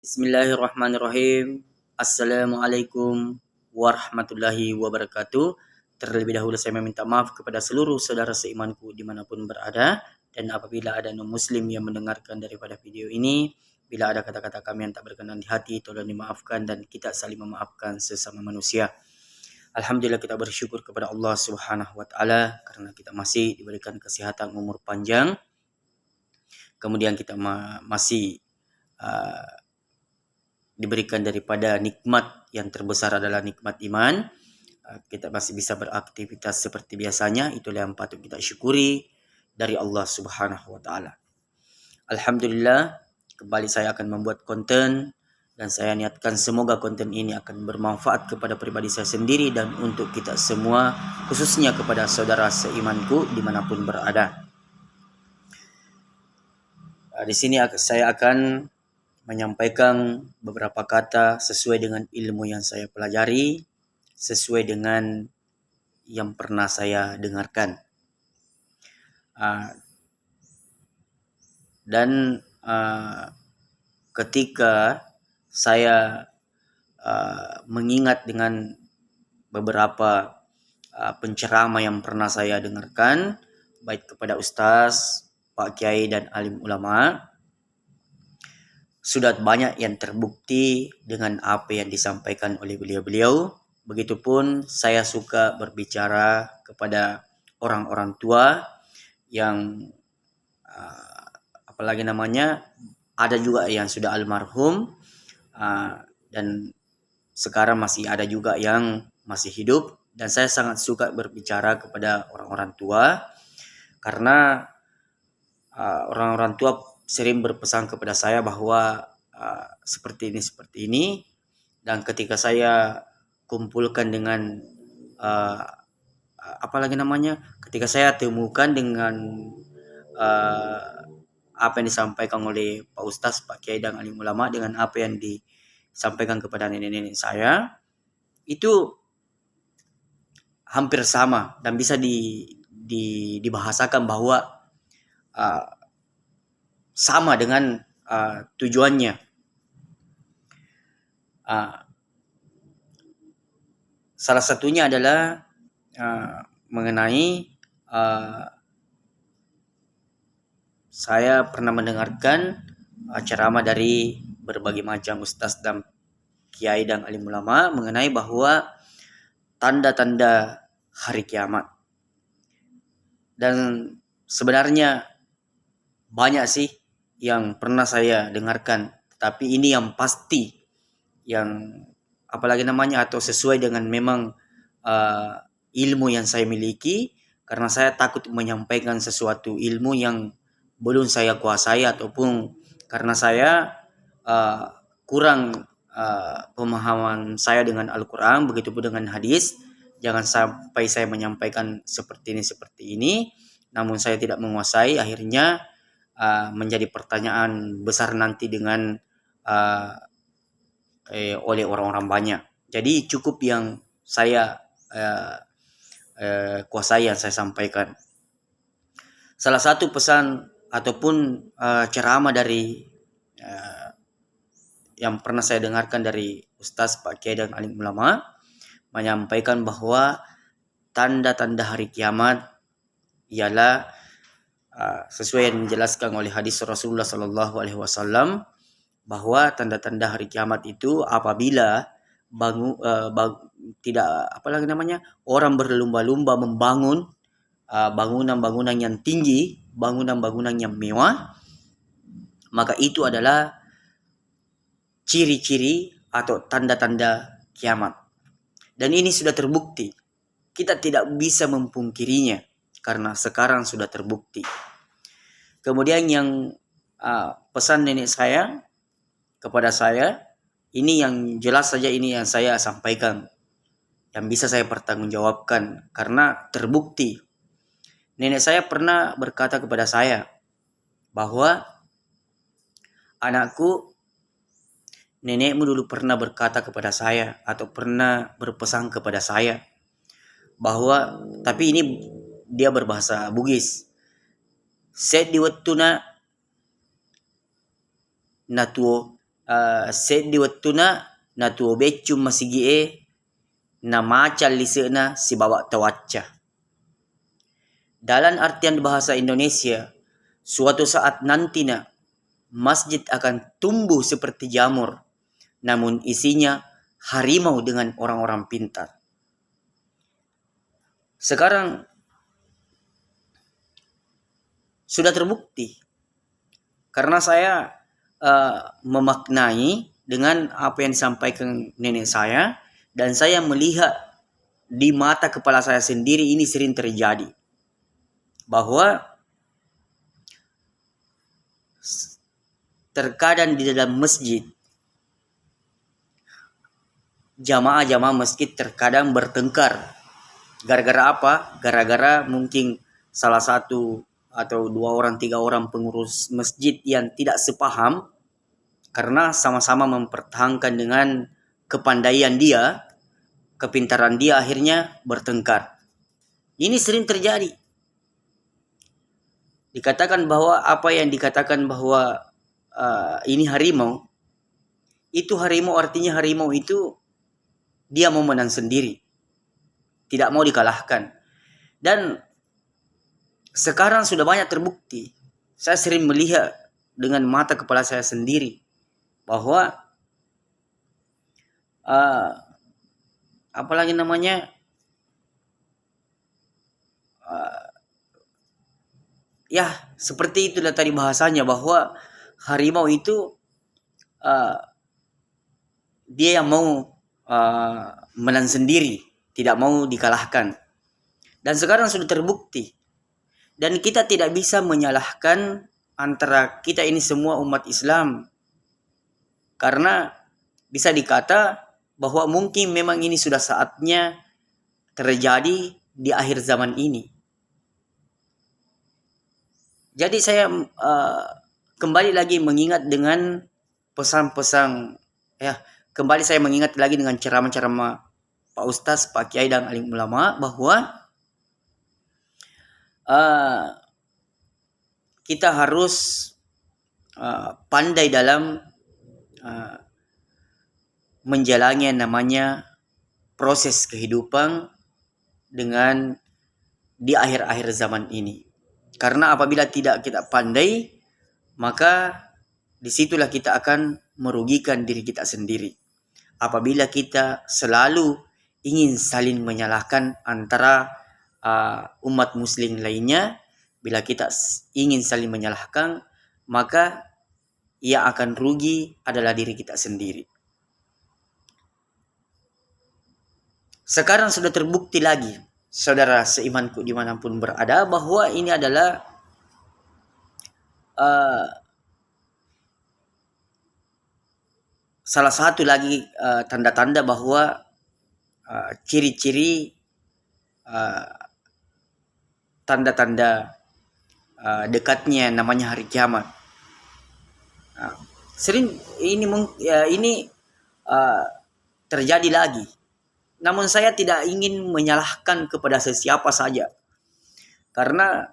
Bismillahirrahmanirrahim. Assalamualaikum warahmatullahi wabarakatuh. Terlebih dahulu saya meminta maaf kepada seluruh saudara seimanku dimanapun berada. Dan apabila ada non-muslim yang mendengarkan daripada video ini, bila ada kata-kata kami yang tak berkenan di hati, tolong dimaafkan dan kita saling memaafkan sesama manusia. Alhamdulillah kita bersyukur kepada Allah Subhanahu wa taala karena kita masih diberikan kesehatan umur panjang. Kemudian kita masih diberikan daripada nikmat yang terbesar adalah nikmat iman. Kita masih bisa beraktivitas seperti biasanya. Itulah yang patut kita syukuri dari Allah Subhanahu wa taala. Alhamdulillah, kembali saya akan membuat konten dan saya niatkan semoga konten ini akan bermanfaat kepada pribadi saya sendiri dan untuk kita semua, khususnya kepada saudara seimanku dimanapun berada. Di sini saya akan menyampaikan beberapa kata sesuai dengan ilmu yang saya pelajari, sesuai dengan yang pernah saya dengarkan. Dan ketika saya mengingat dengan beberapa penceramah yang pernah saya dengarkan, baik kepada ustaz, Pak Kiai dan alim ulama, sudah banyak yang terbukti dengan apa yang disampaikan oleh beliau-beliau. Begitupun saya suka berbicara kepada orang-orang tua yang apalagi namanya, ada juga yang sudah almarhum dan sekarang masih ada juga yang masih hidup. Dan saya sangat suka berbicara kepada orang-orang tua karena orang-orang tua sering berpesan kepada saya bahwa seperti ini, dan ketika saya kumpulkan dengan ketika saya temukan dengan apa yang disampaikan oleh Pak Ustaz, Pak Kiai dan alim ulama dengan apa yang disampaikan kepada nenek-nenek saya, itu hampir sama dan bisa dibahasakan bahwa sama dengan tujuannya. Salah satunya adalah mengenai saya pernah mendengarkan ceramah dari berbagai macam ustaz dan kiai dan alim ulama mengenai bahwa tanda-tanda hari kiamat. Dan sebenarnya banyak sih yang pernah saya dengarkan, tapi ini yang pasti, yang apalagi namanya atau sesuai dengan memang ilmu yang saya miliki, karena saya takut menyampaikan sesuatu ilmu yang belum saya kuasai ataupun karena saya kurang pemahaman saya dengan Al-Quran, begitupun dengan hadis. Jangan sampai saya menyampaikan seperti ini, namun saya tidak menguasai, akhirnya menjadi pertanyaan besar nanti dengan oleh orang-orang banyak. Jadi cukup yang saya kuasai yang saya sampaikan. Salah satu pesan ataupun ceramah dari yang pernah saya dengarkan dari Ustaz, Pak Kiai dan alim ulama menyampaikan bahwa tanda-tanda hari kiamat ialah sesuai yang dijelaskan oleh hadis Rasulullah Sallallahu Alaihi Wasallam, bahwa tanda-tanda hari kiamat itu apabila orang berlumba-lumba membangun bangunan-bangunan yang tinggi, bangunan-bangunan yang mewah, maka itu adalah ciri-ciri atau tanda-tanda kiamat. Dan ini sudah terbukti. Kita tidak bisa mempungkirinya karena sekarang sudah terbukti. Kemudian yang pesan nenek saya kepada saya, ini yang jelas saja, ini yang saya sampaikan, yang bisa saya pertanggungjawabkan karena terbukti. Nenek saya pernah berkata kepada saya bahwa, anakku, nenekmu dulu pernah berkata kepada saya atau pernah berpesan kepada saya bahwa, tapi ini dia berbahasa Bugis, set diwattuna natuo set di wattuna na tuo beccum masigi na macal liseuna si bawa tawacca. Dalam artian bahasa Indonesia, suatu saat nantinya masjid akan tumbuh seperti jamur, namun isinya harimau dengan orang-orang pintar. Sekarang sudah terbukti karena saya memaknai dengan apa yang disampaikan nenek saya, dan saya melihat di mata kepala saya sendiri ini sering terjadi, bahwa terkadang di dalam masjid jamaah masjid terkadang bertengkar. Gara-gara apa? Gara-gara mungkin salah satu atau 2 orang 3 orang pengurus masjid yang tidak sepaham, karena sama-sama mempertahankan dengan kepandaian dia, kepintaran dia, akhirnya bertengkar. Ini sering terjadi. Dikatakan bahwa apa yang dikatakan bahwa ini harimau, itu harimau artinya harimau itu dia mau menang sendiri, tidak mau dikalahkan. Dan sekarang sudah banyak terbukti. Saya sering melihat dengan mata kepala saya sendiri bahwa apalagi namanya ya seperti itulah tadi bahasanya, bahwa harimau itu dia yang mau menang sendiri, tidak mau dikalahkan. Dan sekarang sudah terbukti, dan kita tidak bisa menyalahkan antara kita ini semua umat Islam, karena bisa dikata bahwa mungkin memang ini sudah saatnya terjadi di akhir zaman ini. Jadi saya kembali lagi mengingat dengan pesan-pesan, kembali saya mengingat lagi dengan ceramah-ceramah Pak Ustaz, Pak Kiai dan alim ulama, bahwa kita harus pandai dalam menjalani yang namanya proses kehidupan dengan di akhir-akhir zaman ini. Karena apabila tidak kita pandai, maka disitulah kita akan merugikan diri kita sendiri. Apabila kita selalu ingin saling menyalahkan antara umat muslim lainnya, bila kita ingin saling menyalahkan, maka yang akan rugi adalah diri kita sendiri. Sekarang sudah terbukti lagi, saudara seimanku dimanapun berada, bahwa ini adalah salah satu lagi tanda-tanda bahwa ciri-ciri tanda-tanda dekatnya namanya hari kiamat. Sering ini terjadi lagi. Namun saya tidak ingin menyalahkan kepada sesiapa saja, karena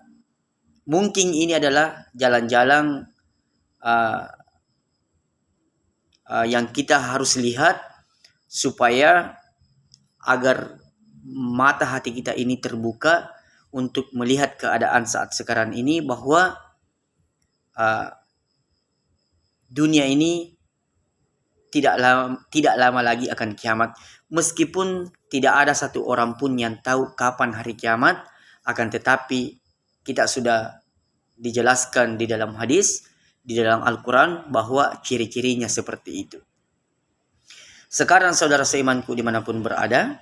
mungkin ini adalah jalan-jalan yang kita harus lihat supaya agar mata hati kita ini terbuka untuk melihat keadaan saat sekarang ini, bahwa dunia ini tidak lama lagi akan kiamat. Meskipun tidak ada satu orang pun yang tahu kapan hari kiamat, akan tetapi kita sudah dijelaskan di dalam hadis, di dalam Al-Quran, bahwa ciri-cirinya seperti itu. Sekarang saudara seimanku dimanapun berada,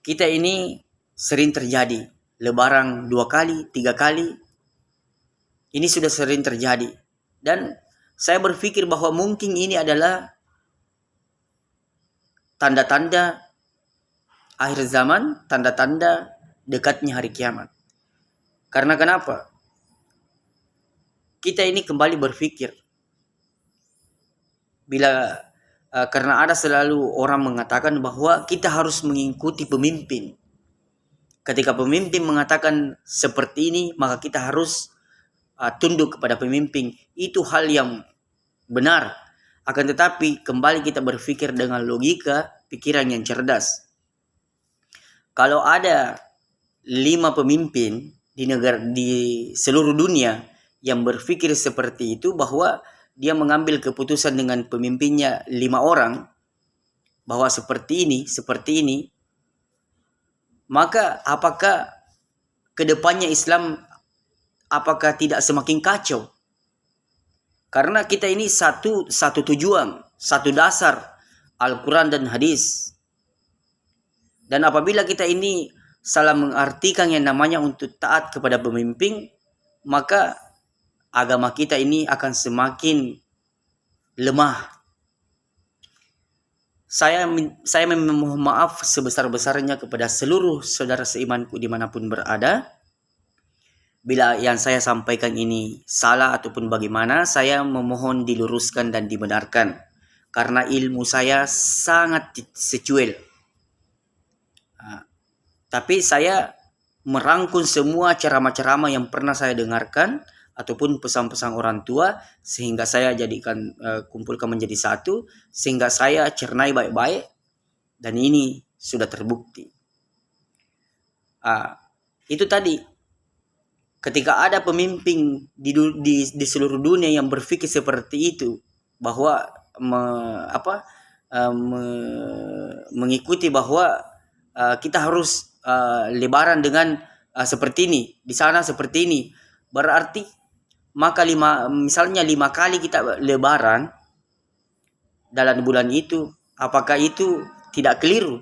kita ini sering terjadi lebaran 2 kali, 3 kali. Ini sudah sering terjadi. Dan saya berpikir bahwa mungkin ini adalah tanda-tanda akhir zaman, tanda-tanda dekatnya hari kiamat. Karena kenapa? Kita ini kembali berpikir, karena ada selalu orang mengatakan bahwa kita harus mengikuti pemimpin. Ketika pemimpin mengatakan seperti ini, maka kita harus tunduk kepada pemimpin, itu hal yang benar. Akan tetapi kembali kita berpikir dengan logika, pikiran yang cerdas. Kalau ada 5 pemimpin di seluruh dunia yang berpikir seperti itu, bahwa dia mengambil keputusan dengan pemimpinnya 5 orang, bahwa seperti ini, maka apakah kedepannya Islam apakah tidak semakin kacau? Karena kita ini satu tujuan, satu dasar, Al-Quran dan hadis. Dan apabila kita ini salah mengartikan yang namanya untuk taat kepada pemimpin, maka agama kita ini akan semakin lemah. Saya memohon maaf sebesar-besarnya kepada seluruh saudara seimanku dimanapun berada. Bila yang saya sampaikan ini salah ataupun bagaimana, saya memohon diluruskan dan dibenarkan. Karena ilmu saya sangat secuil. Tapi saya merangkum semua ceramah-ceramah yang pernah saya dengarkan ataupun pesan-pesan orang tua, sehingga saya jadikan kumpulkan menjadi satu, sehingga saya cernai baik-baik, dan ini sudah terbukti. Itu tadi, ketika ada pemimpin di seluruh dunia yang berpikir seperti itu, bahwa mengikuti bahwa kita harus lebaran dengan seperti ini, di sana seperti ini, berarti maka misalnya 5 kali kita lebaran dalam bulan itu, apakah itu tidak keliru?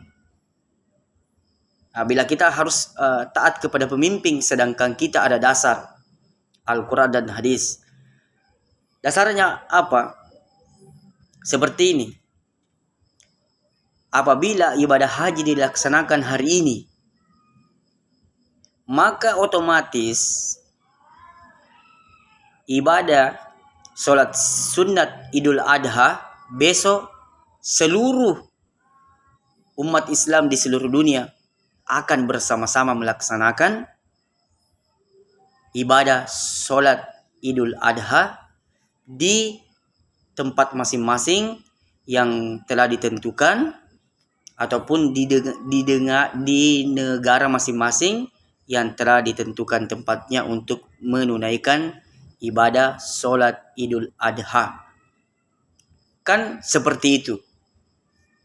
Bila kita harus taat kepada pemimpin, sedangkan kita ada dasar Al-Quran dan hadis. Dasarnya apa? Seperti ini. Apabila ibadah haji dilaksanakan hari ini, maka otomatis ibadah sholat sunat Idul Adha besok seluruh umat Islam di seluruh dunia akan bersama-sama melaksanakan ibadah sholat Idul Adha di tempat masing-masing yang telah ditentukan, ataupun di negara masing-masing yang telah ditentukan tempatnya untuk menunaikan ibadah sholat Idul Adha. Kan seperti itu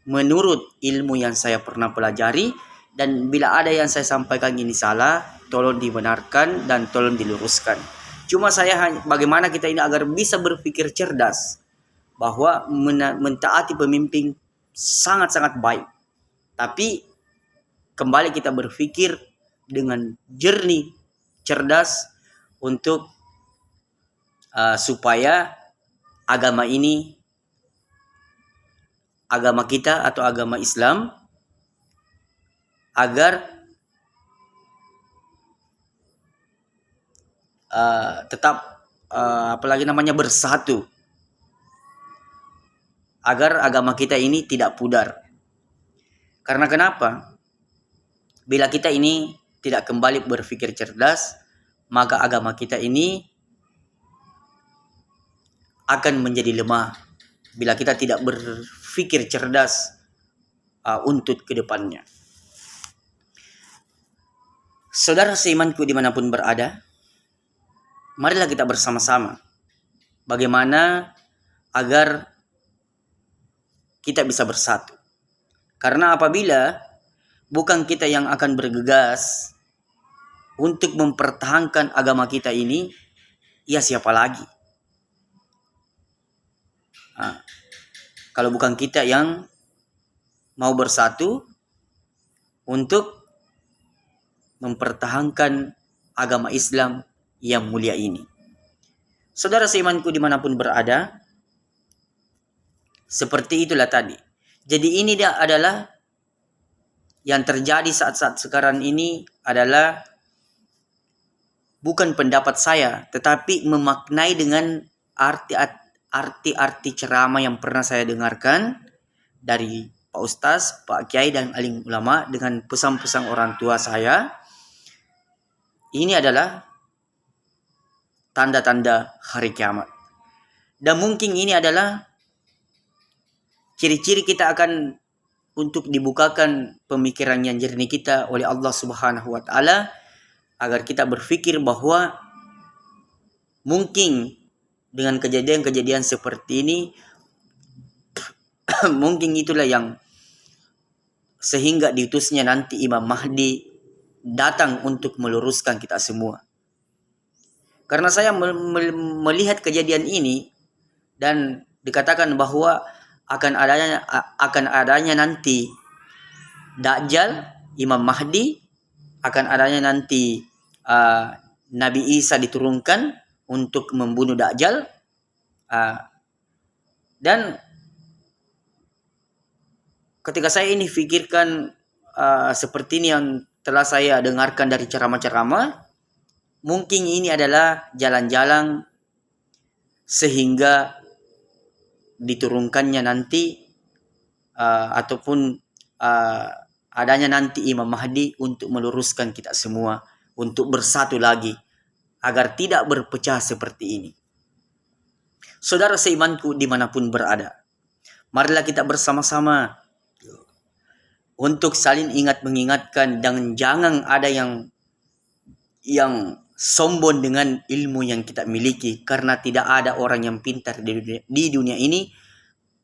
menurut ilmu yang saya pernah pelajari, dan bila ada yang saya sampaikan ini salah, tolong dibenarkan dan tolong diluruskan. Cuma bagaimana kita ini agar bisa berpikir cerdas, bahwa mentaati pemimpin sangat-sangat baik, tapi kembali kita berpikir dengan jernih, cerdas, untuk supaya agama kita atau agama Islam agar tetap bersatu, agar agama kita ini tidak pudar. Karena kenapa? Bila kita ini tidak kembali berpikir cerdas, maka agama kita ini akan menjadi lemah bila kita tidak berpikir cerdas untuk kedepannya. Saudara seimanku dimanapun berada, marilah kita bersama-sama bagaimana agar kita bisa bersatu. Karena apabila bukan kita yang akan bergegas untuk mempertahankan agama kita ini, ya siapa lagi? Kalau bukan kita yang mau bersatu untuk mempertahankan agama Islam yang mulia ini. Saudara seimanku dimanapun berada, seperti itulah tadi. Jadi ini dia adalah yang terjadi saat-saat sekarang ini adalah bukan pendapat saya, tetapi memaknai dengan arti-arti ceramah yang pernah saya dengarkan dari Pak Ustaz, Pak Kiai, dan alim ulama, dengan pesan-pesan orang tua saya. Ini adalah tanda-tanda hari kiamat. Dan mungkin ini adalah ciri-ciri kita akan untuk dibukakan pemikiran yang jernih kita oleh Allah Subhanahu wa taala agar kita berpikir bahwa mungkin dengan kejadian-kejadian seperti ini mungkin itulah yang sehingga diutusnya nanti Imam Mahdi datang untuk meluruskan kita semua. Karena saya melihat kejadian ini dan dikatakan bahwa akan adanya nanti Dajjal, Imam Mahdi, akan adanya nanti Nabi Isa diturunkan untuk membunuh Dajjal, dan ketika saya ini pikirkan seperti ini yang telah saya dengarkan dari ceramah-ceramah, mungkin ini adalah jalan-jalan sehingga diturunkannya nanti ataupun adanya nanti Imam Mahdi untuk meluruskan kita semua, untuk bersatu lagi agar tidak berpecah seperti ini. Saudara seimanku dimanapun berada, marilah kita bersama-sama untuk saling ingat mengingatkan, dan jangan ada yang sombong dengan ilmu yang kita miliki, karena tidak ada orang yang pintar di dunia ini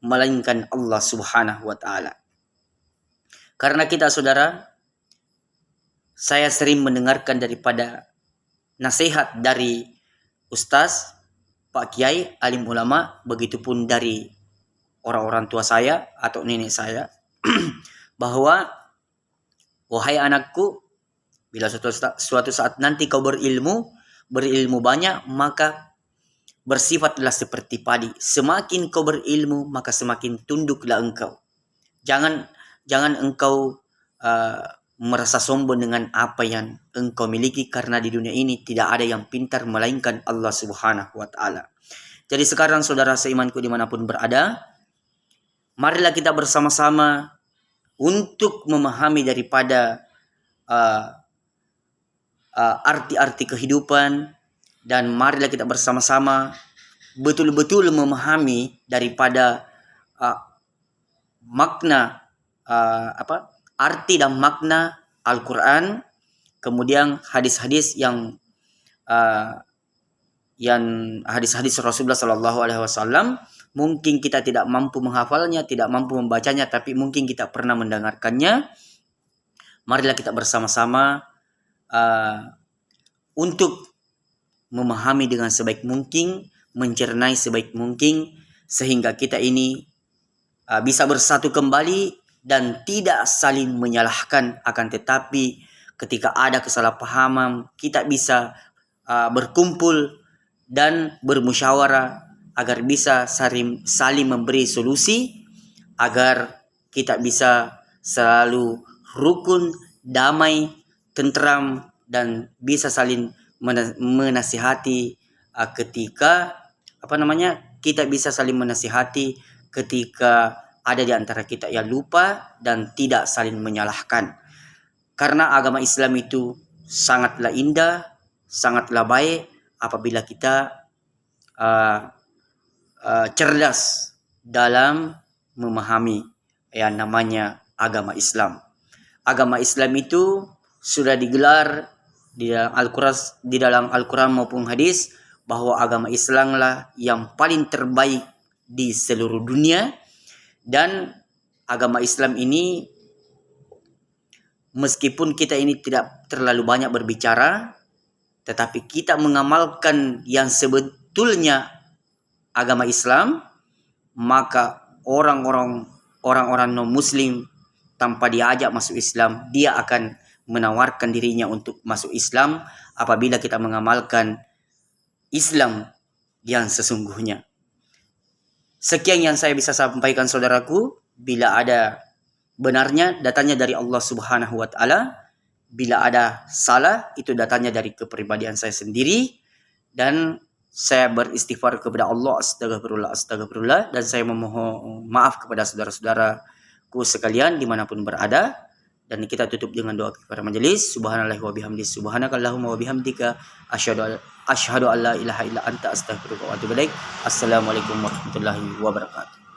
melainkan Allah Subhanahu wa taala. Karena kita, saudara, saya sering mendengarkan daripada nasihat dari ustaz, Pak Kiai, alim ulama, begitupun dari orang-orang tua saya atau nenek saya bahwa wahai anakku, bila suatu saat nanti kau berilmu banyak, maka bersifatlah seperti padi. Semakin kau berilmu, maka semakin tunduklah engkau. Jangan engkau merasa sombong dengan apa yang engkau miliki, karena di dunia ini tidak ada yang pintar melainkan Allah Subhanahu wa taala. Jadi sekarang, saudara seimanku dimanapun berada, marilah kita bersama-sama untuk memahami daripada arti-arti kehidupan, dan marilah kita bersama-sama betul-betul memahami daripada makna arti dan makna Al-Quran, kemudian hadis-hadis yang hadis-hadis Rasulullah Sallallahu Alaihi Wasallam. Mungkin kita tidak mampu menghafalnya, tidak mampu membacanya, tapi mungkin kita pernah mendengarkannya. Marilah kita bersama-sama untuk memahami dengan sebaik mungkin, mencernai sebaik mungkin, sehingga kita ini bisa bersatu kembali dan tidak saling menyalahkan. Akan tetapi ketika ada kesalahpahaman, kita bisa berkumpul dan bermusyawarah agar bisa saling memberi solusi, agar kita bisa selalu rukun, damai, tentram, dan bisa saling menasihati ketika kita bisa saling menasihati ketika ada di antara kita yang lupa, dan tidak saling menyalahkan. Karena agama Islam itu sangatlah indah, sangatlah baik apabila kita cerdas dalam memahami yang namanya agama Islam. Agama Islam itu sudah digelar di dalam Al-Quran maupun hadis bahwa agama Islam lah yang paling terbaik di seluruh dunia. Dan agama Islam ini, meskipun kita ini tidak terlalu banyak berbicara, tetapi kita mengamalkan yang sebetulnya agama Islam, maka orang-orang non-muslim tanpa diajak masuk Islam, dia akan menawarkan dirinya untuk masuk Islam apabila kita mengamalkan Islam yang sesungguhnya. Sekian yang saya bisa sampaikan, saudaraku. Bila ada benarnya, datanya dari Allah Subhanahu wa taala. Bila ada salah, itu datanya dari kepribadian saya sendiri, dan saya beristighfar kepada Allah, astagfirullah, dan saya memohon maaf kepada saudara-saudaraku sekalian dimanapun berada. Dan kita tutup dengan doa kepada majelis. Subhanallahi wa bihamdi, subhanakallahumma wa bihamdika, asyhadu an la ilaha illa anta, astaghfiruka wa atubu ilaik. Assalamualaikum warahmatullahi wabarakatuh.